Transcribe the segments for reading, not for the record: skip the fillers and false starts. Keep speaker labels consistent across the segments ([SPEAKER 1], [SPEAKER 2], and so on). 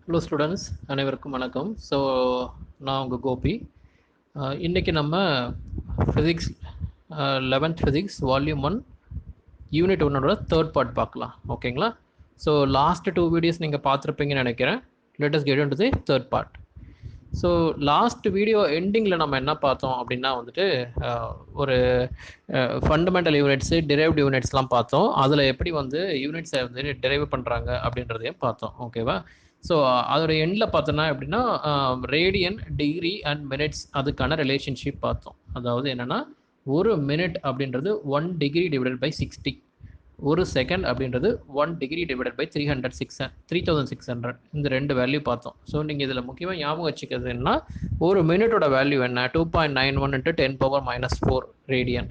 [SPEAKER 1] Hello students, அனைவருக்கும் வணக்கம். So நான் உங்கள் கோபி. இன்றைக்கி நம்ம physics 11th physics volume 1 unit 1ஓட தேர்ட் பார்ட் பார்க்கலாம். ஓகேங்களா? ஸோ லாஸ்ட் 2 வீடியோஸ் நீங்கள் பார்த்துருப்பீங்கன்னு நினைக்கிறேன். Let us get into the third part. So last video எண்டிங்கில் நம்ம என்ன பார்த்தோம் அப்படின்னா வந்துட்டு ஒரு ஃபண்டமெண்டல் யூனிட்ஸு, டிரைவ்டு யூனிட்ஸ்லாம் பார்த்தோம். அதில் எப்படி வந்து யூனிட்ஸை வந்து டிரைவ் பண்ணுறாங்க அப்படின்றதையும் பார்த்தோம். ஓகேவா? ஸோ அதோட எண்டில் பார்த்தோன்னா எப்படின்னா ரேடியன், டிகிரி அண்ட் மினிட்ஸ் அதுக்கான ரிலேஷன்ஷிப் பார்த்தோம். அதாவது என்னென்னா ஒரு மினிட் அப்படின்றது 1 டிகிரி டிவைடட் பை 60, ஒரு செகண்ட் அப்படின்றது 1 டிகிரி டிவைடட் பை 3600 இந்த ரெண்டு வேல்யூ பார்த்தோம். ஸோ நீங்கள் இதில் முக்கியமாக ஞாபகம் வச்சுக்கிறது என்ன, ஒரு மினிட்டோட வேல்யூ என்ன 2.91 × 10⁻⁻⁴ ரேடியன்,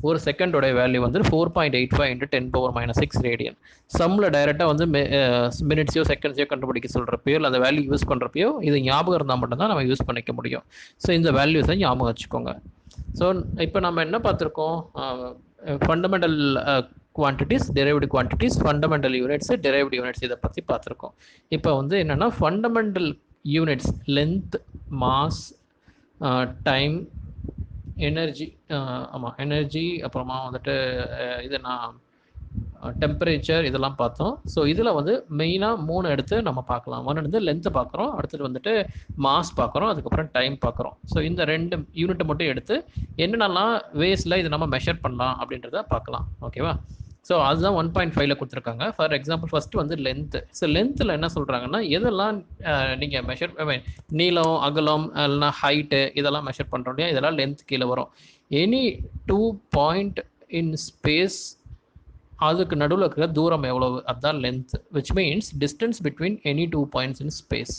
[SPEAKER 1] ஒரு செகண்டோட வேல்யூ வந்து 4.85 × 10⁻⁶ ரேடியன். சம்மில் டைரெக்டாக வந்து மினிட்ஸையோ செகண்ட்ஸையோ கண்டுபிடிக்க சொல்கிறப்பையோ இல்லை அந்த வேல்யூ யூஸ் பண்ணுறப்பையோ இது ஞாபகம் இருந்தால் மட்டும்தான் நம்ம யூஸ் பண்ணிக்க முடியும். ஸோ இந்த வேல்யூஸை ஞாபகம் வச்சுக்கோங்க. ஸோ இப்போ நம்ம என்ன பார்த்துருக்கோம், fundamental quantities, derived quantities, fundamental units, derived units இதை பற்றி பார்த்துருக்கோம். இப்போ வந்து என்னென்னா fundamental units length, mass, time, energy, energy, அப்புறமா வந்துட்டு இது நான் டெம்பரேச்சர் இதெல்லாம் பார்த்தோம். ஸோ இதில் வந்து மெயினாக 3 எடுத்து நம்ம பார்க்கலாம். ஒன்று வந்து லென்த்து பார்க்குறோம், அடுத்தது வந்துட்டு மாஸ் பார்க்குறோம், அதுக்கப்புறம் டைம் பார்க்குறோம். ஸோ இந்த 2 யூனிட்டை மட்டும் எடுத்து என்னென்னலாம் வேஸில் இதை நம்ம மெஷர் பண்ணலாம் அப்படின்றத பார்க்கலாம். ஓகேவா? ஸோ அதுதான் 1.5ல கொடுத்துருக்காங்க. ஃபார் எக்ஸாம்பிள் ஃபஸ்ட்டு வந்து லென்த்து. ஸோ லென்த்தில் என்ன சொல்கிறாங்கன்னா எதெல்லாம் நீங்கள் மெஷர் நீளம், அகலம், இல்லைனா ஹைட்டு இதெல்லாம் மெஷர் பண்ணுறோம் இல்லையா, இதெல்லாம் லென்த் கீழே வரும். எனி 2 பாயிண்ட் இன் ஸ்பேஸ், அதுக்கு நடுவில் இருக்கிற தூரம் எவ்வளவு, அதுதான் length, which means distance between any 2 points in space.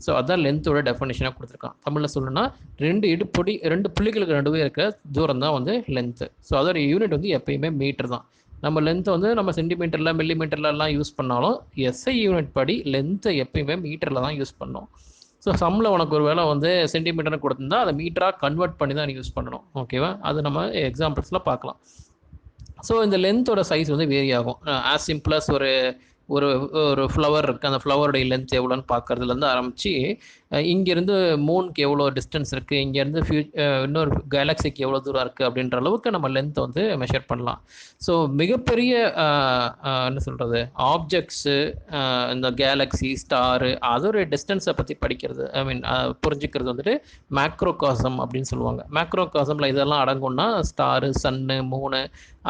[SPEAKER 1] So அதான் லென்த்தோட டெஃபினேஷனாக கொடுத்துருக்கான். தமிழில் சொல்லணும்னா 2 புள்ளிகளுக்கு நடுவே இருக்கிற தூரம் தான் வந்து லென்த்து. ஸோ அதோட யூனிட் வந்து எப்பயுமே மீட்டர் தான். நம்ம லென்த்தை வந்து நம்ம சென்டிமீட்டரில், மில்லிமீட்டர்லாம் யூஸ் பண்ணாலும் எஸ்ஐ யூனிட் படி லென்த்தை எப்பயுமே மீட்டரில் தான் யூஸ் பண்ணணும். ஸோ சம்மில் உனக்கு ஒரு வேளை வந்து சென்டிமீட்டர்னு கொடுத்துருந்தா அதை மீட்டராக கன்வெர்ட் பண்ணி தான் யூஸ் பண்ணணும். ஓகேவா? அது நம்ம எக்ஸாம்பிள்ஸில் பார்க்கலாம். ஸோ இந்த லென்த்தோட சைஸ் வந்து வேரி ஆகும். ஆஸ் சிம்பிள் அஸ் ஒரு ஒரு ஒரு ஃப்ளவர் இருக்குது, அந்த ஃப்ளவருடைய லென்த் எவ்வளோன்னு பார்க்குறதுலேருந்து ஆரம்பித்து இங்கேருந்து மூனுக்கு எவ்வளோ டிஸ்டன்ஸ் இருக்குது, இங்கேருந்து இன்னொரு கேலக்ஸிக்கு எவ்வளோ தூரம் இருக்குது அப்படின்ற அளவுக்கு நம்ம லென்த்தை வந்து மெஷர் பண்ணலாம். ஸோ மிகப்பெரிய என்ன சொல்கிறது ஆப்ஜெக்ட்ஸு, இந்த கேலக்ஸி, ஸ்டாரு அதோடைய டிஸ்டன்ஸை பற்றி படிக்கிறது, புரிஞ்சுக்கிறது வந்துட்டு மேக்ரோகாசம் அப்படின்னு சொல்லுவாங்க. மேக்ரோகாசமில் இதெல்லாம் அடங்கும்னா ஸ்டாரு, சன்னு, மூணு,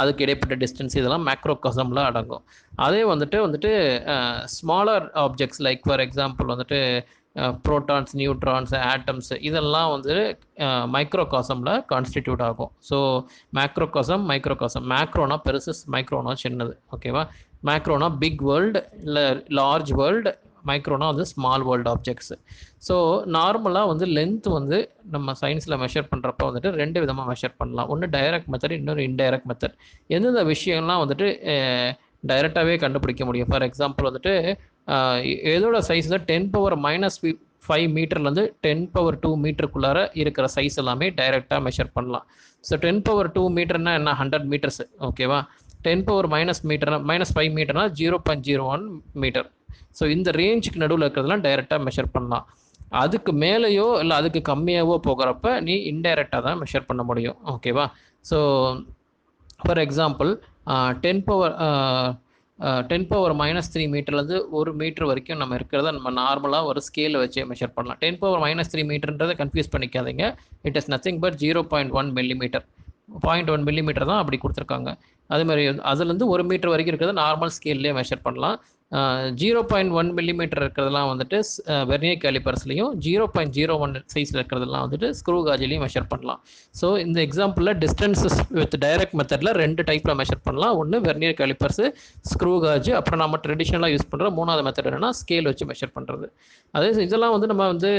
[SPEAKER 1] அதுக்கு இடைப்பட்ட டிஸ்டன்ஸ் இதெல்லாம் மேக்ரோகாசமில் அடங்கும். அதே வந்துட்டு smaller objects like for example வந்துட்டு ப்ரோட்டான்ஸ், நியூட்ரான்ஸ், ஆட்டம்ஸ் இதெல்லாம் வந்து மைக்ரோகாசமில் கான்ஸ்டிடியூட் ஆகும். ஸோ மேக்ரோகாசம், மேக்ரோனா பெருசு, மைக்ரோனா சின்னது. ஓகேவா? மேக்ரோனா பிக் வேர்ல்டு இல்லை லார்ஜ் வேர்ல்டு, மைக்ரோனா வந்து ஸ்மால் வேர்ல்டு ஆப்ஜெக்ட்ஸு. ஸோ நார்மலாக வந்து லென்த் வந்து நம்ம சயின்ஸில் மெஷர் பண்ணுறப்ப வந்துட்டு 2 விதமாக மெஷர் பண்ணலாம். ஒன்று டைரக்ட் மெத்தட், இன்னொரு இன்டைரக்ட் மெத்தட். எந்தெந்த விஷயம்லாம் வந்துட்டு டைரெக்டாகவே கண்டுபிடிக்க முடியும். ஃபார் எக்ஸாம்பிள் வந்துட்டு எதோட சைஸில் 10⁻⁻5 மீட்டர்லேருந்து 10⁻2 மீட்டருக்குள்ளார இருக்கிற சைஸ் எல்லாமே டைரெக்டாக மெஷர் பண்ணலாம். ஸோ 10⁻2 மீட்டர்னா என்ன, 100 மீட்டர்ஸ். ஓகேவா? 10⁻- மீட்டர் -5 மீட்டர்னா 0.01 மீட்டர். ஸோ இந்த ரேஞ்சுக்கு நடுவில் இருக்கிறதுலாம் டைரெக்டாக மெஷர் பண்ணலாம். அதுக்கு மேலேயோ இல்லை அதுக்கு கம்மியாகவோ போகிறப்ப நீ இன்டைரக்டாக தான் மெஷர் பண்ண முடியும். ஓகேவா? ஸோ ஃபார் எக்ஸாம்பிள் 10⁻³ மீட்டர்லேருந்து 1 மீட்டர் வரைக்கும் நம்ம இருக்கிறத நம்ம நார்மலாக ஒரு ஸ்கேலை வச்சு மெஷர் பண்ணலாம். 10⁻³ மீட்டர்ன்றதை கன்ஃபியூஸ் பண்ணிக்காதீங்க. It is nothing but 0.1 millimetre, 0.1 millimetre தான் அப்படி கொடுத்துருக்காங்க. அதுமாதிரி அதுலேருந்து 1 மீட்டர் வரைக்கும் இருக்கிறத நார்மல் ஸ்கேல்லே மெஷர் பண்ணலாம். 0.1 மில்லிமீட்டர் இருக்கிறதெல்லாம் வந்துட்டு வெர்னியர் கேலிப்பர்ஸ்லையும், 0.01 சைஸில் இருக்கிறதெல்லாம் வந்துட்டு ஸ்க்ரூ காஜ்லையும் மெஷர் பண்ணலாம். ஸோ இந்த எக்ஸாம்பிளில் டிஸ்டன்ஸஸ் வித் டைரக்ட் மெத்தடில் 2 டைப்பில் மெஷர் பண்ணலாம். ஒன்று வெர்னியர் கேலிப்பர்ஸு, ஸ்க்ரூ காஜ், அப்புறம் நம்ம ட்ரெடிஷ்னலாக யூஸ் பண்ணுற 3வது மெத்தட் என்னென்னா ஸ்கேல் வச்சு மெஷர் பண்ணுறது. அதே இதெல்லாம் வந்து நம்ம வந்து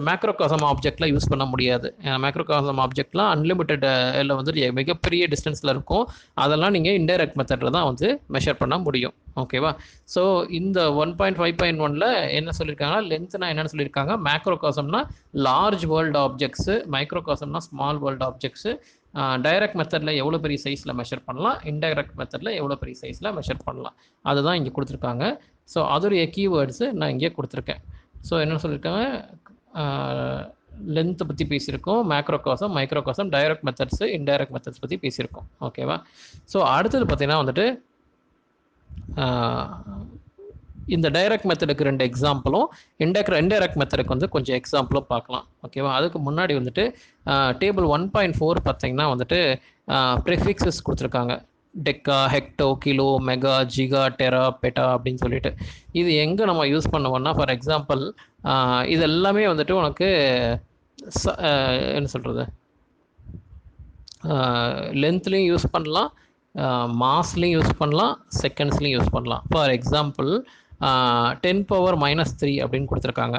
[SPEAKER 1] மேக்ரோகாசம் ஆப்ஜெக்ட்லாம் யூஸ் பண்ண முடியாது. மேக்ரோகாசம் ஆப்ஜெக்ட்லாம் அன்லிமிட்டட் இல்லை வந்து மிகப்பெரிய டிஸ்டன்ஸில் இருக்கும். அதெல்லாம் நீங்கள் இன்டைரக்ட் மெத்தடில் தான் வந்து மெஷர் பண்ண முடியும். ஓகேவா? ஸோ இந்த 1.5.1ல் என்ன சொல்லியிருக்காங்கன்னா லென்த்னா என்னென்னு சொல்லியிருக்காங்க. மேக்ரோகாசம்னா லார்ஜ் வேர்ல்டு ஆப்ஜெக்ட்ஸு, மைக்ரோகாசம்னா ஸ்மால் வேர்ல்டு ஆப்ஜெக்ட்ஸு. டைரக்ட் மெத்தடில் எவ்வளோ பெரிய சைஸில் மெஷர் பண்ணலாம், இன்டைரக்ட் மெத்தடில் எவ்வளோ பெரிய சைஸில் மெஷர் பண்ணலாம், அதுதான் இங்கே கொடுத்துருக்காங்க. ஸோ அதோடைய கீவேர்ட்ஸு நான் இங்கே கொடுத்துருக்கேன். ஸோ என்ன சொல்லியிருக்காங்க, லென்த்தை பற்றி பேசியிருக்கோம், macrocosm, microcosm, direct methods, indirect methods பற்றி பேசியிருக்கோம். ஓகேவா? ஸோ அடுத்தது பார்த்தீங்கன்னா வந்துட்டு இந்த டைரக்ட் மெத்தடுக்கு 2 எக்ஸாம்பிளும், இன்டைரக்ட் மெத்தடுக்கு வந்து கொஞ்சம் எக்ஸாம்பிளும் பார்க்கலாம். ஓகேவா? அதுக்கு முன்னாடி வந்துட்டு டேபிள் 1.4 பார்த்தீங்கன்னா வந்துட்டு ப்ரிஃபிக்ஸஸ் கொடுத்துருக்காங்க. Deca, hecto, kilo, mega, giga, tera, peta அப்படின்னு சொல்லிட்டு. இது எங்கே நம்ம யூஸ் பண்ணுவோம்னா, ஃபார் எக்ஸாம்பிள் இது எல்லாமே வந்துட்டு உனக்கு என்ன சொல்கிறது, லென்த்லேயும் யூஸ் பண்ணலாம், மாஸ்லேயும் யூஸ் பண்ணலாம், செகண்ட்ஸ்லேயும் யூஸ் பண்ணலாம். ஃபார் எக்ஸாம்பிள் 10⁻³ அப்படின்னு கொடுத்துருக்காங்க.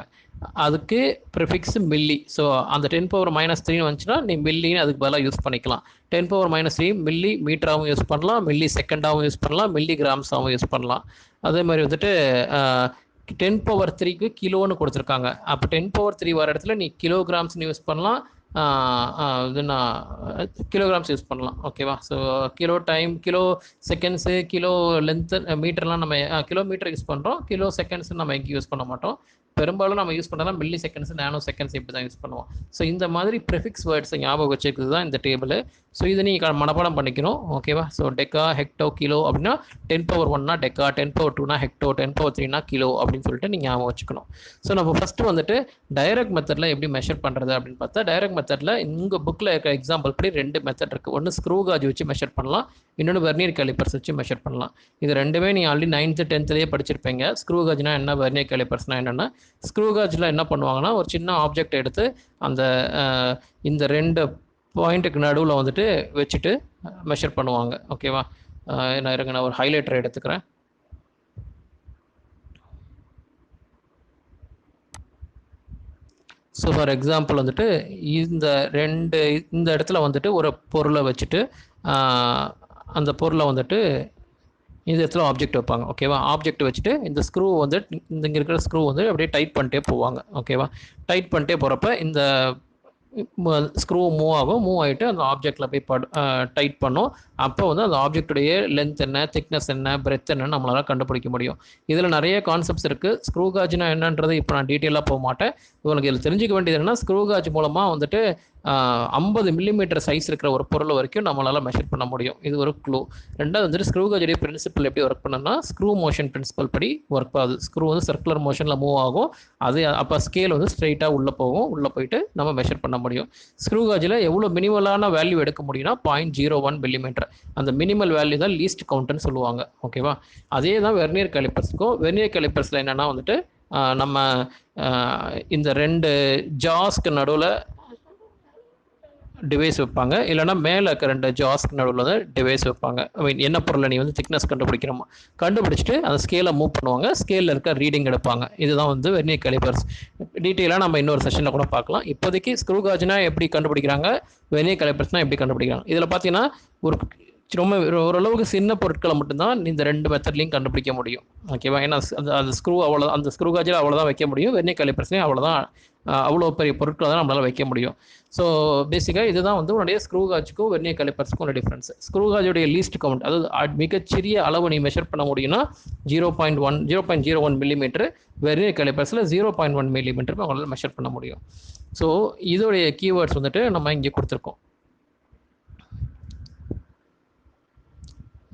[SPEAKER 1] அதுக்கு ப்ரிஃபிக்ஸ் மில்லி. ஸோ அந்த 10⁻³ வந்துச்சுன்னா நீ மில்லின்னு அதுக்கு பதிலாக யூஸ் பண்ணிக்கலாம். 10⁻³ மில்லி மீட்டராகவும் யூஸ் பண்ணலாம், மில்லி செகண்டாகவும் யூஸ் பண்ணலாம், மில்லி கிராம்ஸாகவும் யூஸ் பண்ணலாம். அதே மாதிரி வந்துட்டு 10⁻³ கிலோன்னு கொடுத்துருக்காங்க. அப்போ 10⁻³ வர இடத்துல நீ கிலோகிராம்ஸ்னு யூஸ் பண்ணலாம், இதுனா கிலோகிராம்ஸ் யூஸ் பண்ணலாம். ஓகேவா? So kilo time, kilo seconds, kilo length, மீட்டர்லாம் நம்ம கிலோமீட்டர் யூஸ் பண்ணுறோம், கிலோ செகண்ட்ஸ் நம்ம எங்கே யூஸ் பண்ண மாட்டோம். பெரும்பாலும் நம்ம யூஸ் பண்ணுறதா மில்லி செகண்ட்ஸ், நேனோ செகண்ட்ஸ் இப்படி தான் யூஸ் பண்ணுவோம். ஸோ இந்த மாதிரி ப்ரிஃபிக்ஸ் வேர்ட்ஸை ஞாபகம் வச்சுக்கிறது தான் இந்த டேபிள். ஸோ இதை நீங்கள் மனப்பாடம் பண்ணிக்கணும். ஓகேவா? ஸோ டெக்கா, ஹெக்டோ, கிலோ அப்படின்னா 10⁻1னா டெக்கா, 10⁻2னா ஹெக்டோ, 10⁻3னா கிலோ அப்படின்னு சொல்லிட்டு நீங்கள் ஞாபகம் வச்சுக்கணும். ஸோ நம்ம ஃபஸ்ட்டு வந்துட்டு டைரக்ட் மெத்தடில் எப்படி மெஷர் பண்ணுறது அப்படின்னு பார்த்தா, டைரக்ட் மெத்தடில் உங்கள் புக்கில் இருக்க எக்ஸாம்பிள் படி 2 மெத்தட் இருக்குது. ஒன்று ஸ்க்ரூ காஜ் வச்சு மெஷர் பண்ணலாம், இன்னொன்று வெர்னியர் கேலிப்பர்ஸ் வச்சு மெஷர் பண்ணலாம். இது ரெண்டுமே நீங்கள் ஆல்ரெடி 9th 10thலேயே படிச்சிருப்பீங்க. ஸ்க்ரூ காஜ்னா என்ன, வெர்னியர் கேலிப்பர்ஸ்னா என்னென்னா, ஸ்க்ரூ காஜில் என்ன பண்ணுவாங்கன்னா, ஒரு சின்ன ஆப்ஜெக்ட் எடுத்து அந்த இந்த 2 பாயிண்ட்டுக்கு நடுவில் வந்துட்டு வச்சுட்டு மெஷர் பண்ணுவாங்க. ஓகேவா? நான் ஒரு ஹைலைட்டர் எடுத்துக்கிறேன். ஸோ ஃபார் எக்ஸாம்பிள் வந்துட்டு இந்த இடத்துல வந்துட்டு ஒரு பொருளை வச்சுட்டு அந்த பொருளை வந்துட்டு இந்த இடத்துல ஆப்ஜெக்ட் வைப்பாங்க. ஓகேவா? ஆப்ஜெக்ட் வச்சுட்டு இந்த ஸ்க்ரூ வந்து இங்கே இருக்கிற ஸ்க்ரூ வந்து அப்படியே டைட் பண்ணிட்டே போவாங்க. ஓகேவா? டைட் பண்ணிட்டே போகிறப்ப இந்த ஸ்க்ரூ மூவ் ஆகும், மூவ் ஆகிட்டு அந்த ஆப்ஜெக்டில் போய் டைட் பண்ணும். அப்போ வந்து அந்த ஆப்ஜெக்டுடைய லென்த் என்ன, திக்னஸ் என்ன, பிரெத் என்னன்னு நம்மளால் கண்டுபிடிக்க முடியும். இதில் நிறைய கான்செப்ட்ஸ் இருக்குது. ஸ்க்ரூ காஜ்னா என்னன்றது இப்போ நான் டீட்டெயிலாக போக மாட்டேன். உங்களுக்கு இதில் தெரிஞ்சிக்க வேண்டியது என்னன்னா, ஸ்க்ரூ காஜ் மூலமாக வந்துட்டு 50 மில்லிமீட்டர் சைஸ் இருக்கிற ஒரு பொருள் வரைக்கும் நம்மளால் மெஷர் பண்ண முடியும். இது ஒரு க்ளூ. ரெண்டாவது வந்துட்டு ஸ்க்ரூ காஜுடைய பிரின்சிபல் எப்படி ஒர்க் பண்ணணும்னா, ஸ்க்ரூ மோஷன் பிரின்சிபல் படி ஒர்க் ஆகுது. ஸ்க்ரூ வந்து சர்க்குலர் மோஷனில் மூவ் ஆகும். அது அப்போ ஸ்கேல் வந்து ஸ்ட்ரைட்டாக உள்ளே போகும். உள்ளே போயிட்டு நம்ம மெஷர் பண்ண முடியும். ஸ்க்ரூ காஜில் எவ்வளோ மினிமலான வேல்யூ எடுக்க முடியும்னா 0.01 மில்லிமீட்டர். அந்த மினிமல் வேல்யூ தான் லீஸ்ட் கவுண்ட்னு சொல்லுவாங்க. ஓகேவா? அதே தான் வெர்னியர் கேலிப்பர்ஸ்க்கும். வெர்னியர் கேலிப்பர்ஸில் என்னென்னா வந்துட்டு நம்ம இந்த 2 ஜாஸ்க்கு நடுவில் டிவைஸ் வைப்பாங்க, இல்லைனா மேலே இருக்க 2 ஜாஸ்க்கு நடுவில் தான் டிவைஸ் வைப்பாங்க. ஐ மீன் என்ன பொருளை நீ வந்து திக்னஸ் கண்டுபிடிக்கிறோமோ கண்டுபிடிச்சிட்டு அந்த ஸ்கேலை மூவ் பண்ணுவாங்க, ஸ்கேலில் இருக்க ரீடிங் எடுப்பாங்க. இதுதான் வந்து வெர்னியர் கேலிப்பர்ஸ். டீட்டெயிலாக நம்ம இன்னொரு செஷனில் கூட பார்க்கலாம். இப்போதைக்கு ஸ்க்ரூ காஜ்னா எப்படி கண்டுபிடிக்கிறாங்க, வெர்னியர் கேலிப்பர்ஸ்னால் எப்படி கண்டுபிடிக்கிறாங்க. இதில் பார்த்தீங்கன்னா ரொம்ப ஓரளவுக்கு சின்ன பொருட்களை மட்டும்தான் இந்த 2 மெத்தட்லையும் கண்டுபிடிக்க முடியும். ஓகேவா? ஏன்னா அந்த ஸ்க்ரூ அந்த ஸ்க்ரூ காஜில் அவ்வளோதான் வைக்க முடியும், வெர்னியர் கேலிப்பர்ஸ்லையும் அவ்வளோதான், அவ்வளோ பெரிய பொருட்களை தான் நம்மளால் வைக்க முடியும். ஸோ பேசிக்காக இதுதான் வந்து உன்னுடைய ஸ்க்ரூ காஜுக்கும் வெர்னியர் கேலிப்பர்ஸ்க்கும் உள்ள டிஃப்ரென்ஸ். ஸ்க்ரூ காஜுடைய லீஸ்ட் கவுண்ட், அதாவது மிகச்சிறிய அளவு நீ மெஷர் பண்ண முடியும்னா 0.01 மில்லிமீட்டர், வெர்னியர் கேலிப்பர்ஸில் 0.1 மில்லிமீட்டர் அவங்களால மெஷர் பண்ண முடியும். ஸோ இதோடைய கீவேர்ட்ஸ் வந்துட்டு நம்ம இங்கே கொடுத்துருக்கோம்.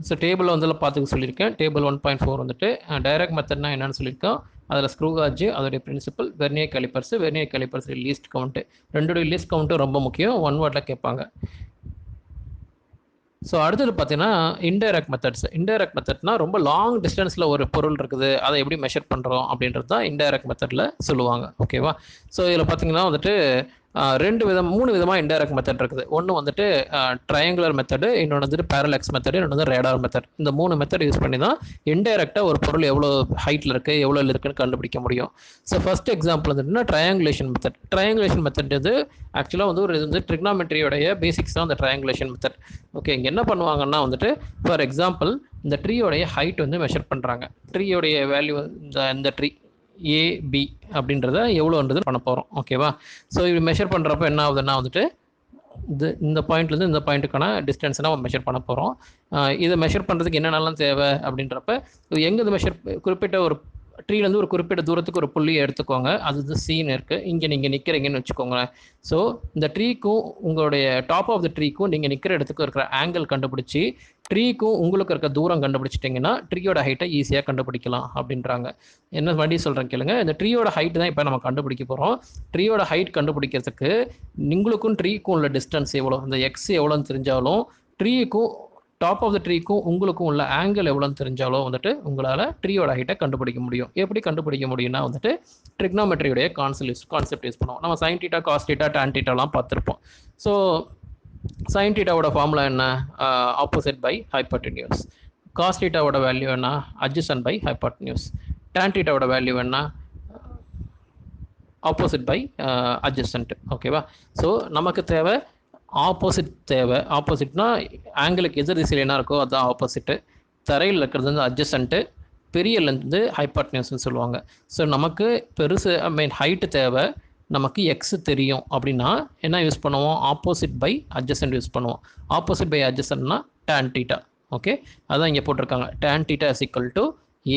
[SPEAKER 1] ஸோ டேபிள் வந்து பார்த்துக்க சொல்லியிருக்கேன். டேபிள் 1.4 வந்துட்டு டைரக்ட் மெத்தட்னா என்னன்னு சொல்லியிருக்கோம். அதில் ஸ்க்ரூ காஜ் அதோடைய principle, vernier callipers least count. ரெண்டுடைய லீஸ்ட் கவுண்ட்டு ரொம்ப முக்கியம். 1 வேர்டில் கேட்பாங்க. ஸோ அடுத்தது பார்த்தீங்கன்னா இன்டைரக்ட் மெத்தட்னா ரொம்ப லாங் டிஸ்டன்ஸில் ஒரு பொருள் இருக்குது, அதை எப்படி மெஷர் பண்ணுறோம் அப்படின்றது தான் இன்டைரக்ட் மெத்தடில் சொல்லுவாங்க. ஓகேவா? ஸோ இதில் பார்த்தீங்கன்னா வந்துட்டு 3 விதமாக இன்டைரக்ட் மெத்தட் இருக்குது. ஒன்று வந்துட்டு ட்ரையாங்குலர் மெத்தடு, இன்னொன்று வந்துட்டு பேரலக்ஸ் மெத்தடு, இன்னொன்று வந்து ரேடார் மெத்தட். இந்த 3 மெத்தட் யூஸ் பண்ணி தான் இன்டைரக்டாக ஒரு பொருள் எவ்வளோ ஹைட்டில் இருக்குது, எவ்வளோ இருக்குன்னு கண்டுபிடிக்க முடியும். ஸோ ஃபர்ஸ்ட் எக்ஸாம்பிள் வந்துட்டுனா ட்ரையாங்குலேஷன் மெத்தட் இது ஆக்சுவலாக வந்து ஒரு இது ட்ரிக்னாமெட்ரியோடைய பேசிக்ஸ் தான் அந்த ட்ரையாங்குலேஷன் மெத்தட். ஓகே, இங்கே என்ன பண்ணுவாங்கன்னா வந்துட்டு ஃபார் எக்ஸாம்பிள் இந்த ட்ரீயோடைய ஹைட் வந்து மெஷர் பண்ணுறாங்க. ட்ரீயோடைய வேல்யூ இந்த ட்ரீ AB அப்படின்றத எவ்வளோன்றது பண்ண போகிறோம். ஓகேவா? ஸோ இது மெஷர் பண்ணுறப்ப என்ன ஆகுதுன்னா வந்துட்டு இந்த பாயிண்ட்லேருந்து இந்த பாயிண்ட்டுக்கான டிஸ்டன்ஸ் நம்ம மெஷர் பண்ண போகிறோம். இதை மெஷர் பண்ணுறதுக்கு என்னென்னலாம் தேவை அப்படின்றப்ப எங்கே இது குறிப்பிட்ட ஒரு ட்ரீலேருந்து ஒரு குறிப்பிட்ட தூரத்துக்கு ஒரு புள்ளியை எடுத்துக்கோங்க. அது சீன் இருக்குது. இங்கே நீங்கள் நிற்கிறீங்கன்னு வச்சுக்கோங்களேன். ஸோ இந்த ட்ரீக்கும் உங்களுடைய டாப் ஆஃப் த ட்ரீக்கும் நீங்கள் நிற்கிற இடத்துக்கு இருக்கிற ஆங்கிள் கண்டுபிடிச்சி ட்ரீக்கும் உங்களுக்கு இருக்க தூரம் கண்டுபிடிச்சிட்டிங்கன்னா ட்ரீயோட ஹைட்டை ஈஸியாக கண்டுபிடிக்கலாம் அப்படின்றாங்க. என்ன வண்டி சொல்கிறேன் கேளுங்க. இந்த ட்ரீயோட ஹைட்டு தான் இப்போ நம்ம கண்டுபிடிக்க போகிறோம். ட்ரீயோட ஹைட் கண்டுபிடிக்கிறதுக்கு உங்களுக்கும் ட்ரீக்கும் உள்ள டிஸ்டன்ஸ் எவ்வளோ, இந்த எக்ஸ் எவ்வளோன்னு தெரிஞ்சாலும் ட்ரீக்கும் டாப் ஆஃப் த ட்ரீக்கும் உங்களுக்கும் உள்ள ஆங்கிள் எவ்வளோன்னு தெரிஞ்சாலும் வந்துட்டு உங்களால் ட்ரீயோட ஹைட்டை கண்டுபிடிக்க முடியும். எப்படி கண்டுபிடிக்க முடியும்னா வந்துட்டு ட்ரிக்னாமெட்ரியுடைய கான்செப்ட் யூஸ் பண்ணுவோம். நம்ம sine theta, cos theta, tan டீட்டாலாம் பார்த்துருப்போம். ஸோ சைன் டீட்டாவோட ஃபார்முலா என்ன? Opposite by hypotenuse. காஸ் டீட்டாவோட வேல்யூ என்ன? Adjacent by hypotenuse. டான் டீட்டாவோட வேல்யூ என்ன? Opposite by adjacent. ஓகேவா? ஸோ நமக்கு தேவை ஆப்போசிட் தேவை. ஆப்போசிட்னா ஆங்கிளுக்கு எதிர் திசையில் என்ன இருக்கோ அதுதான் ஆப்போசிட்டு. தரையில் இருக்கிறது வந்து அட்ஜசன்ட்டு, பெரிய லென்த் ஹைப்போட்டென்யூஸ்னு சொல்லுவாங்க. ஸோ நமக்கு பெருசு ஹைட்டு தேவை, நமக்கு எக்ஸ் தெரியும் அப்படின்னா என்ன யூஸ் பண்ணுவோம்? ஆப்போசிட் பை அட்ஜசன்ட் யூஸ் பண்ணுவோம். ஆப்போசிட் பை அட்ஜசன்ட்னா டான் டீட்டா. ஓகே, அதான் இங்கே போட்டிருக்காங்க. Tan theta is equal to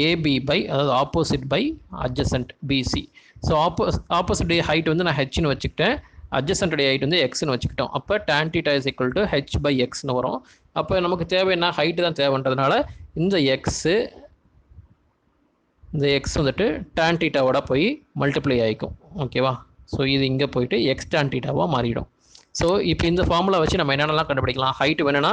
[SPEAKER 1] AB by, அதாவது opposite by adjacent BC. So opposite height வந்து நான் ஹெச்னு வச்சுக்கிட்டேன், அட்ஜசன்ட் ஹைட் வந்து எக்ஸ்னு வச்சுக்கிட்டோம். அப்போ tan theta is equal to H by எக்ஸ்னு வரும். அப்போ நமக்கு தேவைன்னா ஹைட்டு தான் தேவைன்றதுனால இந்த எக்ஸ் வந்துட்டு டான் டீட்டாவோட போய் மல்டிப்ளை ஆகிக்கும். ஓகேவா? ஸோ இது இங்கே போயிட்டு எக்ஸ் டான் டீட்டாவாக மாறிடும். ஸோ இப்போ இந்த ஃபார்முலா வச்சு நம்ம என்னென்னலாம் கண்டுபிடிக்கலாம்? ஹைட்டு வேணும்னா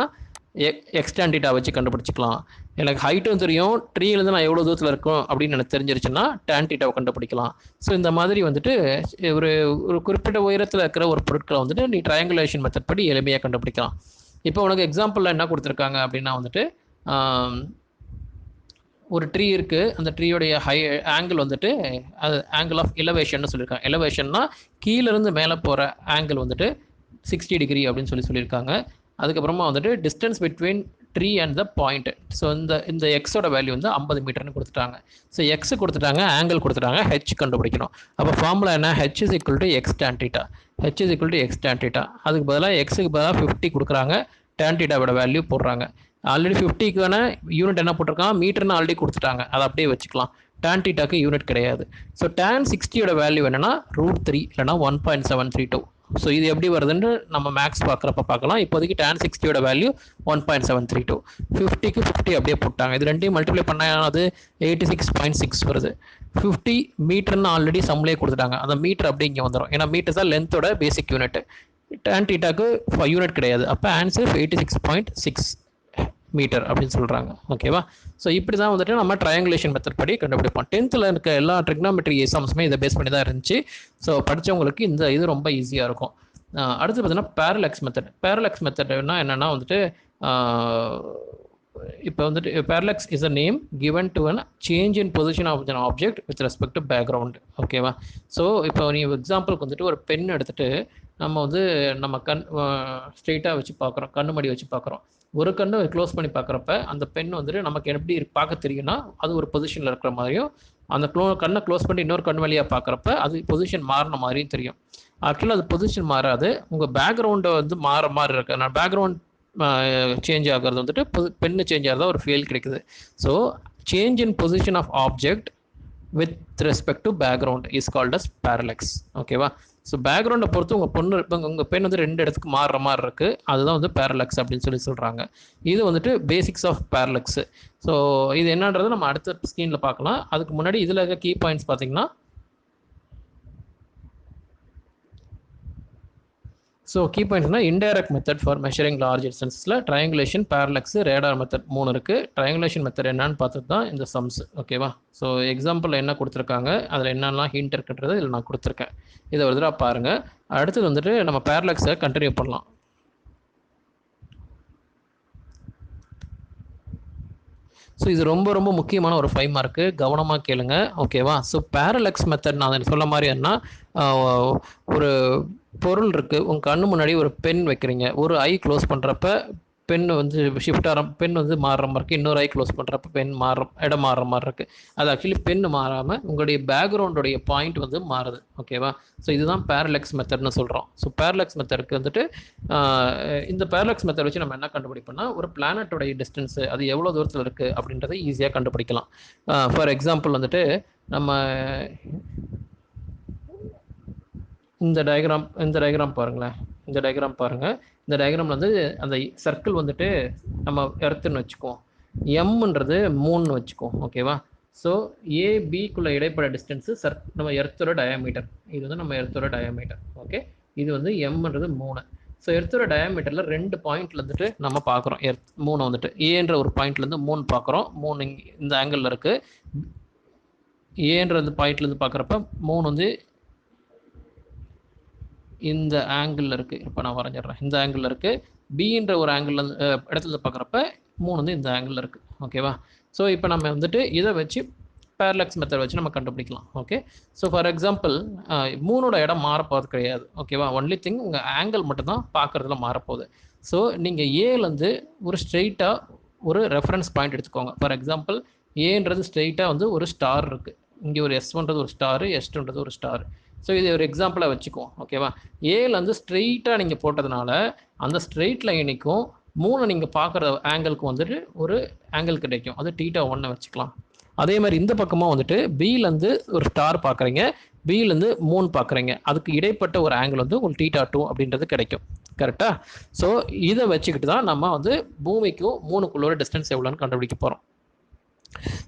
[SPEAKER 1] எக்ஸ் டான் டீட்டா வச்சு கண்டுபிடிச்சிக்கலாம். எனக்கு ஹைட்டும் தெரியும், ட்ரீலேருந்து நான் எவ்வளோ தூரத்தில் இருக்கும் அப்படின்னு எனக்கு தெரிஞ்சிருச்சுன்னா டான் டீட்டாவை கண்டுபிடிக்கலாம். ஸோ இந்த மாதிரி வந்துட்டு ஒரு குறிப்பிட்ட உயரத்தில் இருக்கிற ஒரு பொருட்களை வந்துட்டு நீ ட்ரையாங்குலேஷன் மெத்தட் படி எளிமையாக கண்டுபிடிக்கலாம். இப்போ உனக்கு எக்ஸாம்பிளில் என்ன கொடுத்துருக்காங்க அப்படின்னா வந்துட்டு ஒரு ட்ரீ இருக்குது. அந்த ட்ரீயோடைய ஆங்கிள் வந்துட்டு அது ஆங்கிள் ஆஃப் எலவேஷன் சொல்லியிருக்காங்க. எலவேஷன்னா கீழேருந்து மேலே போகிற ஆங்கிள் வந்துட்டு 60 டிகிரி அப்படின்னு சொல்லியிருக்காங்க. அதுக்கப்புறமா வந்துட்டு distance between tree and the point. So இந்த எக்ஸோட வேல்யூ வந்து 50 மீட்டர்னு கொடுத்துட்டாங்க. ஸோ எக்ஸ் கொடுத்துட்டாங்க, ஆங்கிள் கொடுத்துட்டாங்க, ஹெச் கண்டுபிடிக்கணும். அப்போ ஃபார்முலா என்ன? H is equal to X tan theta. H is equal to X tan theta. அதுக்கு பதிலாக எக்ஸுக்கு பதிலாக 50 கொடுக்குறாங்க, டான் டீட்டாவோட வேல்யூ போடுறாங்க. ஆல்ரெடி 50க்கான யூனிட் என்ன போட்டிருக்காங்க? மீட்டர்னு ஆல்ரெடி கொடுத்துட்டாங்க, அதை அப்படியே வச்சுக்கலாம். டான் டீட்டாக்கு யூனிட் கிடையாது. ஸோ டான் 60யோட வேல்யூ என்னன்னா √3 இல்லைனா 1.732. ஸோ இது எப்படி வருதுன்னு நம்ம மேக்ஸ் பார்க்குறப்ப பார்க்கலாம். இப்போதைக்கு டான் 60யோட வேல்யூ 1.732. 50க்கு 50 அப்படியே போட்டாங்க. இது ரெண்டையும் மல்டிப்ளை பண்ணால் அது 86.6 வருது. 50 மீட்டர்னு ஆல்ரெடி சம்லேயே கொடுத்துட்டாங்க, அந்த மீட்டர் அப்படி இங்கே வந்துடும். ஏன்னா மீட்டர் தான் லென்த்தோட பேசிக் யூனிட். டான் டீட்டாக்கு யூனிட் கிடையாது. அப்போ ஆன்சர் 86.6 மீட்டர் அப்படின்னு சொல்கிறாங்க. ஓகேவா? ஸோ இப்படி தான் வந்துட்டு நம்ம ட்ரையாங்குலேஷன் மெத்தட் படி கண்டுபிடிப்போம். 10th இருக்க எல்லா ட்ரிக்னாமெட்ரி எக்ஸாம்ஸுமே இதை பேஸ் பண்ணி தான் இருந்துச்சு. ஸோ படித்தவங்களுக்கு இது ரொம்ப ஈஸியாக இருக்கும். அடுத்து பார்த்தீங்கன்னா பேரலக்ஸ் மெத்தட். பேரலக்ஸ் மெத்தட்னா என்னென்னா வந்துட்டு இப்போ வந்துட்டு parallax is a name given to an change in position of an object with respect to background. ஓகேவா? ஸோ இப்போ நீ எக்ஸாம்பிளுக்கு வந்துட்டு ஒரு பென் எடுத்துகிட்டு நம்ம வந்து நம்ம ஸ்ட்ரெயிட்டாக வச்சு பார்க்குறோம், கண்ணு மடி வச்சு பார்க்குறோம். ஒரு கண்ணு க்ளோஸ் பண்ணி பார்க்குறப்ப அந்த பென் வந்துட்டு நமக்கு எப்படி பார்க்க தெரியும்னா அது ஒரு பொசிஷனில் இருக்கிற மாதிரியும், அந்த கண்ணை க்ளோஸ் பண்ணி இன்னொரு கண் வழியாக பார்க்குறப்ப அது பொசிஷன் மாறின மாதிரியும் தெரியும். ஆக்சுவலாக அது பொசிஷன் மாறாது, உங்கள் பேக்ரவுண்டை வந்து மாற மாதிரி இருக்கு. நான் பேக்ரவுண்ட் சேஞ்ச் ஆகிறது வந்துட்டு பென்னு சேஞ்ச் ஆகிறதா ஒரு ஃபீல் கிடைக்குது. So change in position of object with respect to background is called as parallax. ஓகேவா? ஸோ பேக்ரவுண்டை பொறுத்து உங்கள் பென் வந்து 2 இடத்துக்கு மாறுற மாதிரி இருக்குது, அதுதான் வந்து பேரலக்ஸ் அப்படின்னு சொல்கிறாங்க. இது வந்துட்டு பேசிக்ஸ் ஆஃப் பேரலக்ஸு. ஸோ இது என்னன்றது நம்ம அடுத்த ஸ்க்ரீனில் பார்க்கலாம். அதுக்கு முன்னாடி இதில் இருக்க கீ பாயிண்ட்ஸ் பார்த்தீங்கன்னா, ஸோ கீ பாயிண்ட்ஸ்னா indirect method for measuring large டிஸ்டன்ஸில் ட்ரையாங்குலேஷன், பேரலக்ஸ், ரேடார் மெத்தட் 3 இருக்குது. ட்ரையாங்குலேஷன் மெத்தட் என்னன்னு பார்த்துட்டு தான் இந்த சம்ஸ். ஓகேவா? ஸோ எக்ஸாம்பிள் என்ன கொடுத்துருக்காங்க, அதில் என்னெல்லாம் ஹிண்ட் இருக்குன்றது இதில் நான் கொடுத்துருக்கேன். இதை ஒரு தடவை பாருங்கள். அடுத்தது வந்துட்டு நம்ம பேரலக்ஸை கண்டினியூ பண்ணலாம். ஸோ இது ரொம்ப ரொம்ப முக்கியமான ஒரு 5 மார்க்கு, கவனமாக கேளுங்க. ஓகேவா? ஸோ பேரலக்ஸ் மெத்தட் நான் சொல்ல மாதிரி என்ன, ஒரு பொருள் இருக்குது, உங்கள் கண்ணு முன்னாடி ஒரு பென் வைக்கிறீங்க, ஒரு ஐ க்ளோஸ் பண்ணுறப்ப பென் வந்து ஷிஃப்ட் ஆகிற பென் வந்து மாறுற மாதிரி இருக்குது, இன்னொரு ஐ க்ளோஸ் பண்ணுறப்ப பென் இடம் மாறுற மாதிரி இருக்குது. அது ஆக்சுவலி பென் மாறாமல் உங்களுடைய பேக்ரவுண்டோடைய பாயிண்ட் வந்து மாறுது. ஓகேவா? ஸோ இதுதான் பேரலெக்ஸ் மெத்தட்னு சொல்கிறோம். ஸோ பேரலெக்ஸ் மெத்தடுக்கு வந்துட்டு இந்த பேரலெக்ஸ் மெத்தட் வச்சு நம்ம என்ன கண்டுபிடிப்போம்னா, ஒரு பிளானட்டோடைய டிஸ்டன்ஸு அது எவ்வளோ தூரத்தில் இருக்குது அப்படின்றத ஈஸியாக கண்டுபிடிக்கலாம். ஃபார் எக்ஸாம்பிள் வந்துட்டு நம்ம இந்த டயக்ராம் பாருங்களேன். இந்த டயக்ராம் வந்து அந்த சர்க்கிள் வந்துட்டு நம்ம எர்த்துன்னு வச்சுக்குவோம், எம்ன்றது 3ன்னு வச்சுக்குவோம். ஓகேவா? ஸோ ஏபிக்குள்ள இடைப்பட்ட டிஸ்டன்ஸு நம்ம எர்த்தோட டயாமீட்டர். இது வந்து நம்ம எர்த்தோட டயாமீட்டர். ஓகே, இது வந்து எம்ன்றது 3. ஸோ எர்த்தோட டயாமீட்டரில் 2 பாயிண்ட்ல வந்துட்டு நம்ம பார்க்குறோம். 3 வந்துட்டு ஏன்ற ஒரு பாயிண்ட்லேருந்து 3 பார்க்குறோம். 3 இந்த ஆங்கிளில் இருக்குது. ஏன்ற பாயிண்ட்லேருந்து பார்க்குறப்ப 3 வந்து இந்த ஆங்கிளில் இருக்குது. இப்போ நான் வரைஞ்சிட்றேன். இந்த ஆங்கிளில் இருக்குது. பின்ற ஒரு ஆங்கிள் இடத்துல பார்க்குறப்ப 3 வந்து இந்த ஆங்கிளில் இருக்குது. ஓகேவா? ஸோ இப்போ நம்ம வந்துட்டு இதை வச்சு பேரலெக்ஸ் மெத்தட் வச்சு நம்ம கண்டுபிடிக்கலாம். ஓகே, ஸோ ஃபார் எக்ஸாம்பிள் 3ஓட இடம் மாறப்போகிறது கிடையாது. ஓகேவா? ஒன்லி திங் உங்கள் ஆங்கிள் மட்டும்தான் பார்க்குறதுல மாறப்போகுது. ஸோ நீங்கள் ஏலேருந்து ஒரு ஸ்ட்ரெயிட்டாக ஒரு ரெஃபரன்ஸ் பாயிண்ட் எடுத்துக்கோங்க. ஃபார் எக்ஸாம்பிள் ஏன்றது ஸ்ட்ரெயிட்டாக வந்து ஒரு ஸ்டார் இருக்குது. இங்கே ஒரு S1ன்றது ஒரு ஸ்டாரு, S2ன்றது ஒரு ஸ்டார். ஸோ இது ஒரு எக்ஸாம்பிளாக வச்சுக்குவோம். ஓகேவா? ஏலேருந்து ஸ்ட்ரெயிட்டாக நீங்கள் போட்டதுனால அந்த ஸ்ட்ரெயிட் லைனுக்கும் 3 நீங்கள் பார்க்குற ஆங்கிளுக்கும் வந்துட்டு ஒரு ஆங்கிள் கிடைக்கும். அது θ1 வச்சுக்கலாம். அதே மாதிரி இந்த பக்கமாக வந்துட்டு பிலேருந்து ஒரு ஸ்டார் பார்க்குறீங்க, பிலேருந்து 3 பார்க்குறீங்க, அதுக்கு இடைப்பட்ட ஒரு ஆங்கிள் வந்து உங்களுக்கு θ2 அப்படின்றது கிடைக்கும். கரெக்டாக? ஸோ இதை வச்சுக்கிட்டு தான் நம்ம வந்து பூமிக்கும் 3க்குள்ள ஒரு டிஸ்டன்ஸ் எவ்வளோன்னு கண்டுபிடிக்க போகிறோம்.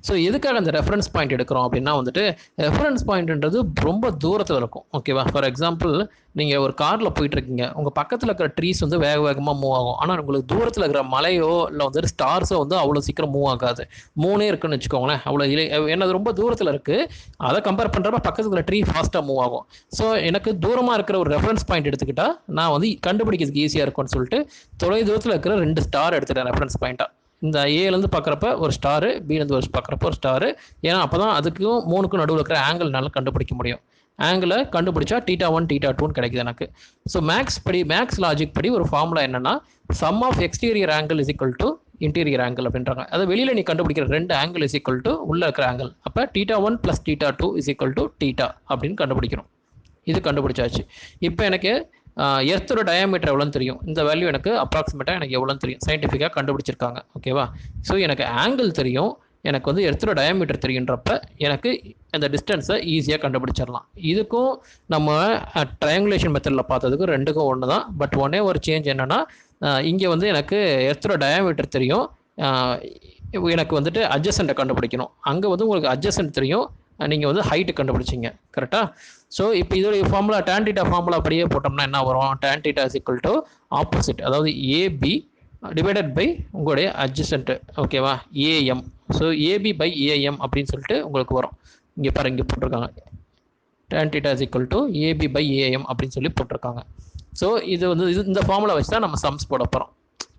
[SPEAKER 1] ஸோ எதுக்காக அந்த ரெஃபரன்ஸ் பாயிண்ட் எடுக்கிறோம் அப்படின்னா வந்துட்டு, ரெஃபரன்ஸ் பாயிண்ட்ன்றது ரொம்ப தூரத்தில் இருக்கும். ஓகேவா? ஃபார் எக்ஸாம்பிள் நீங்கள் ஒரு காரில் போயிட்டுருக்கீங்க, உங்கள் பக்கத்தில் இருக்கிற ட்ரீஸ் வந்து வேகமாக மூவ் ஆகும். ஆனால் உங்களுக்கு தூரத்தில் இருக்கிற மலையோ இல்லை வந்துட்டு ஸ்டார்ஸோ வந்து அவ்வளோ சீக்கிரம் மூவ் ஆகாது. 3 இருக்குன்னு வச்சுக்கோங்களேன். அவ்வளோ என்னது ரொம்ப தூரத்தில் இருக்குது. அதை கம்பேர் பண்ணுறப்ப பக்கத்தில் இருக்கிற ட்ரீ ஃபாஸ்ட்டாக மூவ் ஆகும். ஸோ எனக்கு தூரமாக இருக்கிற ஒரு ரெஃபரன்ஸ் பாயிண்ட் எடுத்துக்கிட்டால் நான் வந்து கண்டுபிடிக்கிறதுக்கு ஈஸியாக இருக்கும்னு சொல்லிட்டு தொலை தூரத்தில் இருக்கிற 2 ஸ்டார் எடுத்துட்டேன் ரெஃபரன்ஸ் பாயிண்ட்டாக. இந்த ஏலேருந்து பார்க்குறப்ப ஒரு ஸ்டாரு, பிலேருந்து பார்க்குறப்ப ஒரு ஸ்டாரு. ஏன்னா அப்போ தான் அதுக்கும் 3க்கும் நடுவில் இருக்கிற ஆங்கிள்னால கண்டுபிடிக்க முடியும். ஆங்கிளை கண்டுபிடிச்சா θ1 θ2 கிடைக்குது எனக்கு. ஸோ மேக்ஸ் லாஜிக் படி ஒரு ஃபார்முலா என்னன்னா, sum of exterior angle is equal to interior angle அப்படின்றாங்க. அது வெளியில் நீ கண்டுபிடிக்கிற 2 ஆங்கிள் இஸ் ஈக்குவல் டு உள்ள இருக்கிற ஆங்கிள். அப்போ θ1 + θ2 இஸ் ஈக்குவல் டு θ அப்படின்னு கண்டுபிடிக்கிறோம். இது கண்டுபிடிச்சாச்சு. இப்போ எனக்கு எர்த்தோட டயாமீட்டர் எவ்வளோன்னு தெரியும். இந்த வேல்யூ எனக்கு அப்ராக்சிமேட்டாக எனக்கு எவ்வளோன்னு தெரியும். சயின்டிஃபிக்காக கண்டுபிடிச்சிருக்காங்க. ஓகேவா? ஸோ எனக்கு ஆங்கிள் தெரியும், எனக்கு வந்து எர்த்தோட டயாமீட்டர் தெரியுன்றப்ப எனக்கு அந்த டிஸ்டன்ஸை ஈஸியாக கண்டுபிடிச்சிடலாம். இதுக்கும் நம்ம ட்ரையாங்குலேஷன் மெத்தடில் பார்த்ததுக்கும் 2க்கும் ஒன்று தான். பட் ஒன்னே ஒரு சேஞ்ச் என்னென்னா, இங்கே வந்து எனக்கு எர்த்தோட டயாமீட்டர் தெரியும், எனக்கு வந்துட்டு அட்ஜசண்ட்டை கண்டுபிடிக்கணும். அங்கே வந்து உங்களுக்கு அட்ஜசண்ட் தெரியும், நீங்கள் வந்து ஹைட்டு கண்டுபிடிச்சிங்க. கரெக்டாக? ஸோ இப்போ இதோடைய ஃபார்முலா tan θ ஃபார்முலா அப்படியே போட்டோம்னா என்ன வரும்? tan θ is equal to opposite, அதாவது ஏபி டிவைடட் பை உங்களுடைய அட்ஜசண்ட். ஓகேவா? AM. So AB by AM அப்படின்னு சொல்லிட்டு உங்களுக்கு வரும். இங்கே பாருங்க, இங்கே போட்டிருக்காங்க tan θ is equal to AB by AM அப்படின்னு சொல்லி போட்டிருக்காங்க. ஸோ இது வந்து இந்த ஃபார்முலா வச்சு தான் நம்ம சம்ஸ் போட போகிறோம்.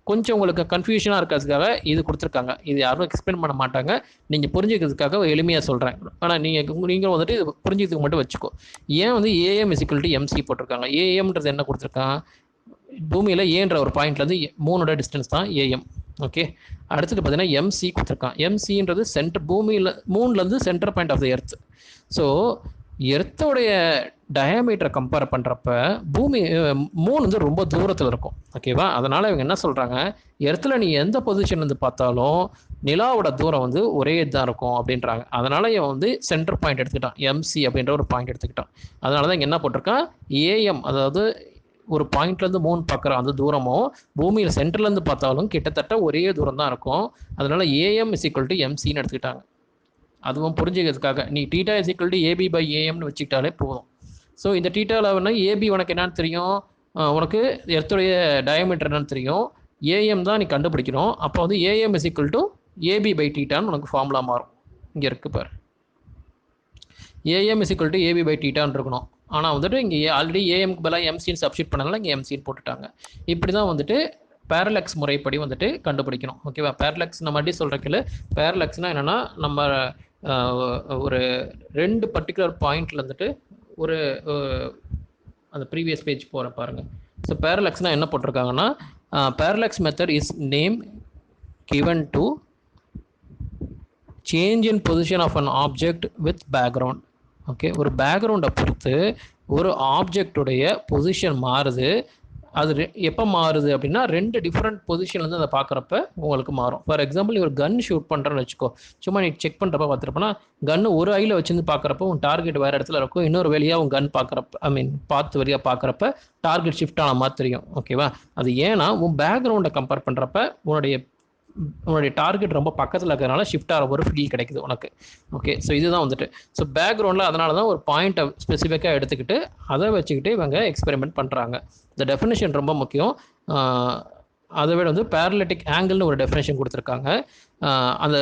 [SPEAKER 1] கொஞ்சம் உங்களுக்கு கன்ஃபியூஷனாக இருக்கிறதுக்காக இது கொடுத்துருக்காங்க. இது யாரும் எக்ஸ்பிளைன் பண்ண மாட்டாங்க. நீங்கள் புரிஞ்சுக்கிறதுக்காக எளிமையாக சொல்கிறேன். ஆனால் நீங்கள் வந்துட்டு இது புரிஞ்சுக்கிறதுக்கு மட்டும் வச்சுக்கோ. ஏன் வந்து AM is equal to MC போட்டிருக்காங்க? ஏஎம்ன்றது என்ன கொடுத்துருக்காங்க? பூமியில் ஏன்ற ஒரு பாயிண்ட்லேருந்து 3ஓட டிஸ்டன்ஸ் தான் ஏஎம். ஓகே, அடுத்தது பார்த்தீங்கன்னா எம்சி கொடுத்துருக்கான். எம்சின்றது சென்டர், பூமியில் 3லேருந்து centre point of the earth. So எர்த்தோடைய டயாமீட்டரை கம்பேர் பண்ணுறப்ப பூமி 3 வந்து ரொம்ப தூரத்தில் இருக்கும். ஓகேவா? அதனால் இவங்க என்ன சொல்கிறாங்க, எர்த்தில் நீ எந்த பொசிஷன்லேருந்து பார்த்தாலும் நிலாவோட தூரம் வந்து ஒரே தான் இருக்கும் அப்படின்றாங்க. அதனால் இவன் வந்து சென்டர் பாயிண்ட் எடுத்துக்கிட்டான், எம்சி அப்படின்ற ஒரு பாயிண்ட் எடுத்துக்கிட்டான். அதனால தான் இங்கே என்ன போட்டிருக்கான், ஏஎம், அதாவது ஒரு பாயிண்ட்லேருந்து 3 பார்க்குற அந்த தூரமும் பூமியில் சென்டர்லேருந்து பார்த்தாலும் கிட்டத்தட்ட ஒரே தூரம் தான் இருக்கும். அதனால் ஏஎம் இஸ் ஈக்குவல் டு எம்சின்னு எடுத்துக்கிட்டாங்க. அதுவும் புரிஞ்சுக்கிறதுக்காக நீ θ is equal to AB by ஏஎம்னு வச்சுக்கிட்டாலே போதும். ஸோ இந்த θ ஏபி உனக்கு என்னன்னு தெரியும், உனக்கு எர்த்துடைய டயாமீட்டர் என்னன்னு தெரியும், ஏஎம் தான் நீ கண்டுபிடிக்கணும். அப்போ வந்து AM is equal to AB by θன்னு உனக்கு ஃபார்முலா மாறும். இங்கே இருக்கு பாரு, AM is equal to AB by θன்னு இருக்கணும். ஆனால் வந்துட்டு இங்கே ஆல்ரெடி ஏஎம்க்கு பதிலாக எம்சின்னு சப்ஸ்டியூட் பண்ணனால இங்கே எம்சின்னு போட்டுட்டாங்க. இப்படி தான் வந்துட்டு பேரலெக்ஸ் முறைப்படி வந்துட்டு கண்டுபிடிக்கணும். ஓகேவா? பேரலெக்ஸ் நம்ம அப்படி சொல்கிறக்கில்ல, பேரலெக்ஸ்னால் என்னென்னா, நம்ம ஒரு 2 பர்டிகுலர் பாயிண்ட்ல வந்துட்டு அந்த ப்ரீவியஸ் பேஜ் போகிற பாருங்கள். ஸோ பேரலெக்ஸ்னால் என்ன போட்டிருக்காங்கன்னா, parallax method is name given to change in position of an object with background. Okay, ஒரு பேக்ரவுண்டை பொறுத்து ஒரு ஆப்ஜெக்டுடைய பொசிஷன் மாறுது. அது எப்போ மாறுது அப்படின்னா ரெண்டு டிஃப்ரெண்ட் பொசிஷன்லேருந்து அதை பார்க்குறப்ப உங்களுக்கு மாறும். ஃபார் எக்ஸாம்பிள் ஒரு கன் ஷூட் பண்ணுறேன்னு வச்சுக்கோ, சும்மா நீ செக் பண்ணுறப்ப பார்த்துருப்போன்னா கன்று ஒரு ஐயில் வச்சுருந்து பார்க்குறப்ப உன் டார்கெட் வேறு இடத்துல இருக்கும், இன்னொரு வழியாக உன் கன் பார்க்குறப்ப பார்த்து வழியாக பார்க்குறப்ப டார்கெட் ஷிஃப்ட் ஆன மாதிரி தெரியும். ஓகேவா? அது ஏன்னா உன் பேக்ரவுண்டை கம்பேர் பண்ணுறப்ப உன்னுடைய டார்கெட் ரொம்ப பக்கத்தில் இருக்கிறதுனால ஷிஃப்ட் ஆகிற ஒரு ஃபீல் கிடைக்குது உனக்கு. ஓகே, ஸோ இதுதான் வந்துட்டு ஸோ பேக்ரவுண்டில் அதனால தான் ஒரு பாயிண்ட்டை ஸ்பெசிஃபிக்காக எடுத்துக்கிட்டு அதை வச்சுக்கிட்டு இவங்க எக்ஸ்பெரிமெண்ட் பண்ணுறாங்க. இந்த டெஃபினேஷன் ரொம்ப முக்கியம். அதை விட வந்து பேரலட்டிக் ஆங்கிள்னு ஒரு டெஃபினேஷன் கொடுத்துருக்காங்க. அந்த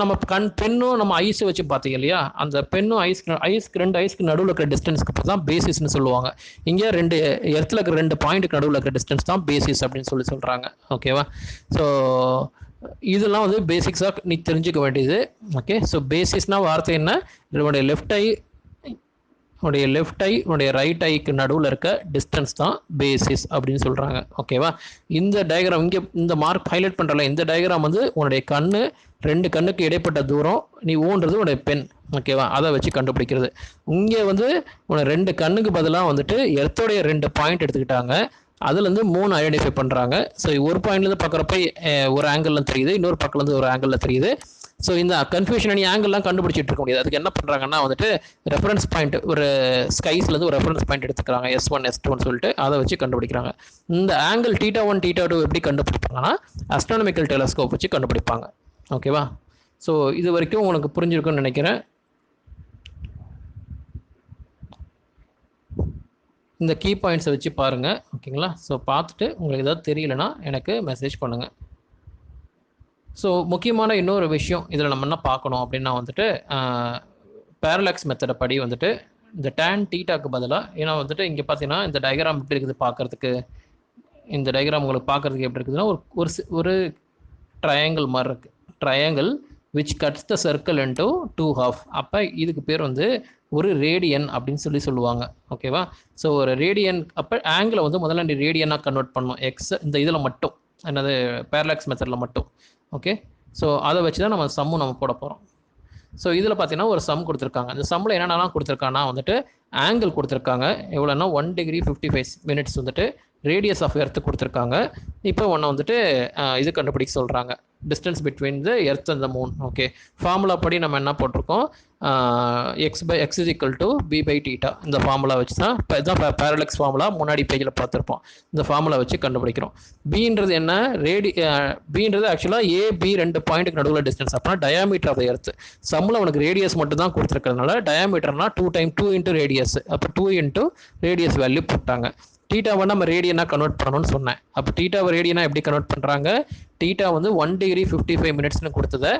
[SPEAKER 1] நம்ம பெண்ணும் நம்ம ஐஸ் வச்சு பார்த்தீங்க இல்லையா, அந்த பெண்ணும் ரெண்டு ஐஸ்க்கு நடுவில் இருக்கிற டிஸ்டன்ஸ்க்கு தான் பேசிஸ்ன்னு சொல்லுவாங்க. இங்கே இடத்துல இருக்கிற 2 பாயிண்ட்டுக்கு நடுவில் இருக்கிற டிஸ்டன்ஸ் தான் பேசிஸ் அப்படின்னு சொல்கிறாங்க. ஓகேவா? ஸோ இதெல்லாம் வந்து பேசிக்ஸாக நீ தெரிஞ்சுக்க வேண்டியது. ஓகே, ஸோ பேசிஸ்னால் வார்த்தை என்ன? உன்னுடைய லெஃப்ட் ஐ உன்னுடைய ரைட் ஐக்கு நடுவில் இருக்க டிஸ்டன்ஸ் தான் பேசிஸ் அப்படின்னு சொல்கிறாங்க. ஓகேவா? இந்த டயக்ராம் இங்கே இந்த மார்க் ஹைலைட் பண்ணுறல இந்த டயக்ராம் வந்து உன்னுடைய ரெண்டு கண்ணுக்கு இடைப்பட்ட தூரம் நீ ஊன்றது உன்னுடைய பென். ஓகேவா? அதை வச்சு கண்டுபிடிக்கிறது. இங்கே வந்து உன்னை 2 கண்ணுக்கு பதிலாக வந்துட்டு எர்த்தோடைய 2 பாயிண்ட் எடுத்துக்கிட்டாங்க. அதுலேருந்து 3 ஐடென்டிஃபை பண்ணுறாங்க. ஸோ ஒரு பாயிண்ட்லேருந்து பார்க்குறப்ப ஒரு ஆங்கிளில் தெரியுது, இன்னொரு பக்கத்துலேருந்து ஒரு ஆங்கிளில் தெரியுது. ஸோ இந்த கன்ஃபியூஷன் ஆங்கிள்லாம் கண்டுபிடிச்சிட்டு இருக்க முடியாது. அதுக்கு என்ன பண்ணுறாங்கன்னா வந்துட்டு ரெஃபரன்ஸ் பாயிண்ட் ஒரு ஸ்கைஸ்லேருந்து ஒரு ரெஃபரன்ஸ் பாயிண்ட் எடுத்துக்கிறாங்க, S1 S2ன்னு சொல்லிட்டு அதை வச்சு கண்டுபிடிக்கிறாங்க. இந்த ஆங்கிள் θ1 θ2 எப்படி கண்டுபிடிப்பாங்கன்னா அஸ்ட்ரானமிக்கல் டெலஸ்கோப் வச்சு கண்டுபிடிப்பாங்க. ஓகேவா? ஸோ இது வரைக்கும் உனக்கு புரிஞ்சிருக்குன்னு நினைக்கிறேன். இந்த கீ பாயிண்ட்ஸை வச்சு பாருங்கள். ஓகேங்களா? ஸோ பார்த்துட்டு உங்களுக்கு ஏதாவது தெரியலனா எனக்கு மெசேஜ் பண்ணுங்கள். ஸோ முக்கியமான இன்னொரு விஷயம் இதில் நம்ம என்ன பார்க்கணும் அப்படின்னா வந்துட்டு பேரலாக்ஸ் மெத்தடை படி வந்துட்டு இந்த tan θக்கு பதிலாக, ஏன்னா வந்துட்டு இங்கே பார்த்தீங்கன்னா இந்த டயக்ராம் எப்படி இருக்குது பார்க்குறதுக்கு, இந்த டயக்ராம் உங்களுக்கு பார்க்குறதுக்கு எப்படி இருக்குதுன்னா ஒரு ட்ரையாங்கிள் மாதிரி இருக்குது. Triangle which cuts the circle into 2 half. அப்போ இதுக்கு பேர் வந்து ஒரு ரேடியன் அப்படின்னு சொல்லுவாங்க. ஓகேவா? ஸோ ஒரு ரேடியன் அப்போ ஆங்கிளை வந்து முதல்ல நீ ரேடியனாக கன்வெர்ட் பண்ணணும். இந்த இதில் மட்டும் என்னது பேரலாக்ஸ் மெத்தடில் மட்டும். ஓகே, ஸோ அதை வச்சு தான் நம்ம போட போகிறோம். ஸோ இதில் பார்த்தீங்கன்னா ஒரு சம் கொடுத்துருக்காங்க. அந்த சம்மில் என்னென்னலாம் கொடுத்துருக்காங்கன்னா வந்துட்டு ஆங்கிள் கொடுத்துருக்காங்க. எவ்வளோன்னா 1 degree 55 minutes வந்துட்டு ரேடியஸ் ஆஃப் எர்த்து கொடுத்துருக்காங்க. இப்போ ஒன்று வந்துட்டு இது கண்டுபிடிக்க சொல்கிறாங்க, distance between the earth and the moon. Okay, formula படி நம்ம என்ன போட்டிருக்கோம், x is equal to b/θ. இந்த ஃபார்முலா வச்சு தான் இப்போ இதுதான் பேரலாக்ஸ் ஃபார்முலா, முன்னாடி பேஜில் பார்த்துருப்போம். இந்த ஃபார்முலா வச்சு கண்டுபிடிக்கிறோம். பின்றது என்ன, பின்றது ஆக்சுவலாக AB 2 பாயிண்ட்டுக்கு நடுவில் டிஸ்டன்ஸ். அப்படின்னா டயாமீட்டர் ஆஃப் த எர்த். சம்மில் உனக்கு ரேடியஸ் மட்டும் தான் கொடுத்துருக்கிறதுனால டயாமீட்டர்னா 2 into ரேடியஸ். அப்போ 2 into ரேடியஸ் வேல்யூ போட்டாங்க. θவை நம்ம ரேடியனாக கன்வெர்ட் பண்ணணும்னு சொன்னேன். அப்போ θவை ரேடியனாக எப்படி கன்வெர்ட் பண்ணுறாங்க, θ வந்து 1 degree 55 minutesனு கொடுத்ததை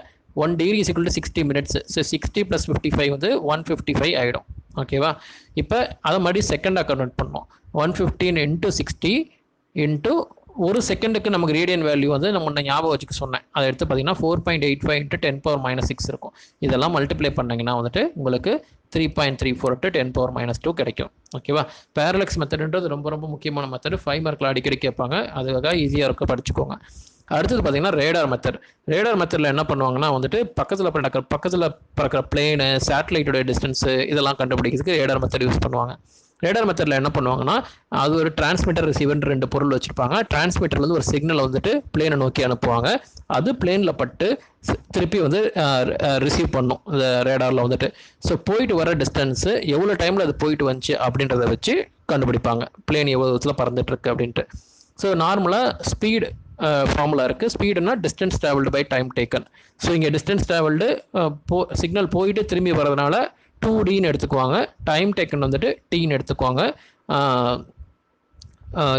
[SPEAKER 1] 1 degree is equal to 60 minutes. So 60 + 55 வந்து 155 ஆகிடும். ஓகேவா? இப்போ அதை மாதிரி செகண்டாக கன்வெர்ட் பண்ணோம். 115 into 60 into ஒரு செகண்டுக்கு நமக்கு ரேடியன் வேல்யூ வந்து நம்ம ஞாபகம் வச்சுக்க சொன்னேன். அதை எடுத்து பார்த்தீங்கன்னா 4.85 into 10⁻⁻6 இருக்கும். இதெல்லாம் மல்டிப்ளை பண்ணிங்கன்னா வந்துட்டு உங்களுக்கு 3.34 into 10⁻⁻2 கிடைக்கும். ஓகேவா? பேரலாக்ஸ் மெத்தடுன்றது ரொம்ப ரொம்ப முக்கியமான மெத்தடு. 5 மார்க்கில் அடிக்கடி கேட்பாங்க, அதுக்காக ஈஸியாக இருக்க படிச்சுக்கோங்க. அடுத்தது பார்த்தீங்கன்னா ரேடார் மெத்தட். ரேடார் மெத்தடில் என்ன பண்ணுவாங்கன்னா வந்துட்டு பக்கத்தில் பறக்கிற பிளேனு, சேட்டலைட்டோட டிஸ்டன்ஸு இதெல்லாம் கண்டுபிடிக்கிறதுக்கு ரேடார் மெத்தட் யூஸ் பண்ணுவாங்க. ரேடார் மெத்தடில் என்ன பண்ணுவாங்கன்னா அது ஒரு டிரான்ஸ்மிட்டர் ரிசீவர் 2 பொருள் வச்சுருப்பாங்க. டிரான்ஸ்மிட்டர்லேருந்து ஒரு சிக்னல் வந்துட்டு பிளேனை நோக்கி அனுப்புவாங்க. அது பிளேனில் பட்டு திருப்பி வந்து ரிசீவ் பண்ணும் இந்த ரேடாரில் வந்துட்டு. ஸோ போயிட்டு வர டிஸ்டன்ஸு எவ்வளோ டைமில் அது போயிட்டு வந்துச்சு அப்படின்றத வச்சு கண்டுபிடிப்பாங்க பிளேன் எவ்வளோ தூரத்தில் பறந்துட்டுருக்கு அப்படின்ட்டு. ஸோ நார்மலாக ஸ்பீடு ஃபார்முலா இருக்குது. ஸ்பீடுனா distance travelled by time taken. So இங்கே டிஸ்டன்ஸ் ட்ராவல்டு சிக்னல் போயிட்டு திரும்பி வரதுனால 2Dன்னு எடுத்துக்குவாங்க. டைம் டேக்கன் வந்துட்டு Tன்னு எடுத்துக்குவாங்க.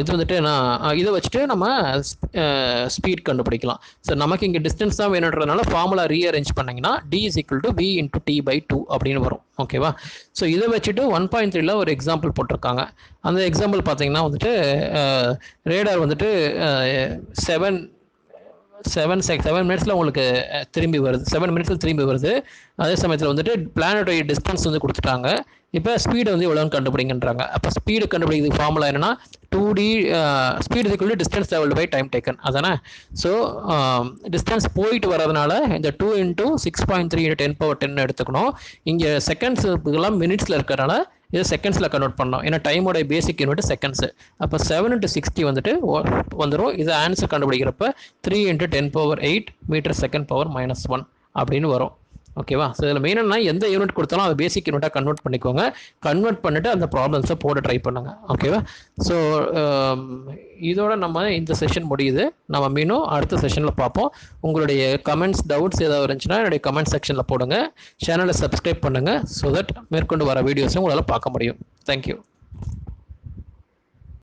[SPEAKER 1] இது வந்துட்டு இதை வச்சுட்டு நம்ம ஸ்பீட் கண்டுபிடிக்கலாம். ஸோ நமக்கு இங்கே டிஸ்டன்ஸ் தான் வேணுன்றதுனால ஃபார்முலா ரீஅரேஞ்ச் பண்ணிங்கன்னா D is equal to V into T/2 அப்படின்னு வரும். ஓகேவா? ஸோ இதை வச்சுட்டு 1.3ல ஒரு எக்ஸாம்பிள் போட்டிருக்காங்க. அந்த எக்ஸாம்பிள் பார்த்தீங்கன்னா வந்துட்டு ரேடார் வந்துட்டு 7 மினிட்ஸில் உங்களுக்கு திரும்பி வருது, 7 மினிட்ஸில் திரும்பி வருது. அதே சமயத்தில் வந்துட்டு பிளானட்டோடைய டிஸ்டன்ஸ் வந்து கொடுத்துட்டாங்க. இப்போ ஸ்பீடு வந்து எவ்வளோன்னு கண்டுபிடிங்கன்றாங்க. அப்போ ஸ்பீடு கண்டுபிடிக்கிறது ஃபார்முலா என்னன்னா 2D speed equal to distance travelled by time taken அதானே. ஸோ டிஸ்டன்ஸ் போயிட்டு வரதுனால இந்த 2 × 6.3 × 10⁻10 எடுத்துக்கணும். இங்கே செகண்ட்ஸுக்கெல்லாம் மினிட்ஸில் இருக்கிறனால இதை செகண்ட்ஸில் கன்வெர்ட் பண்ணோம். ஏன்னா டைமோட பேசிக் யூனிட் செகண்ட்ஸு. அப்போ 7 × 60 வந்துட்டு வந்துடும். இது ஆன்சர் கண்டுபிடிக்கிறப்ப 3 × 10⁻8 m/s (−1) அப்படின்னு வரும். ஓகேவா? ஸோ இதில் மெயினாக எந்த யூனிட் கொடுத்தாலும் அதை பேசிக் யூனிட்டாக கன்வெர்ட் பண்ணிக்கோங்க. கன்வெர்ட் பண்ணிவிட்டு அந்த ப்ராப்ளம்ஸை போட ட்ரை பண்ணுங்க. ஓகேவா? ஸோ இதோட நம்ம இந்த செஷன் முடியுது. நம்ம மீண்டும் அடுத்த செஷனில் பார்ப்போம். உங்களுடைய கமெண்ட்ஸ், டவுட்ஸ் ஏதாவது இருந்துச்சுன்னா என்னுடைய கமெண்ட் செக்ஷனில் போடுங்க. சேனலை சப்ஸ்கிரைப் பண்ணுங்கள் ஸோ தட் மேற்கொண்டு வர வீடியோஸும் உங்களால் பார்க்க முடியும். தேங்க்யூ.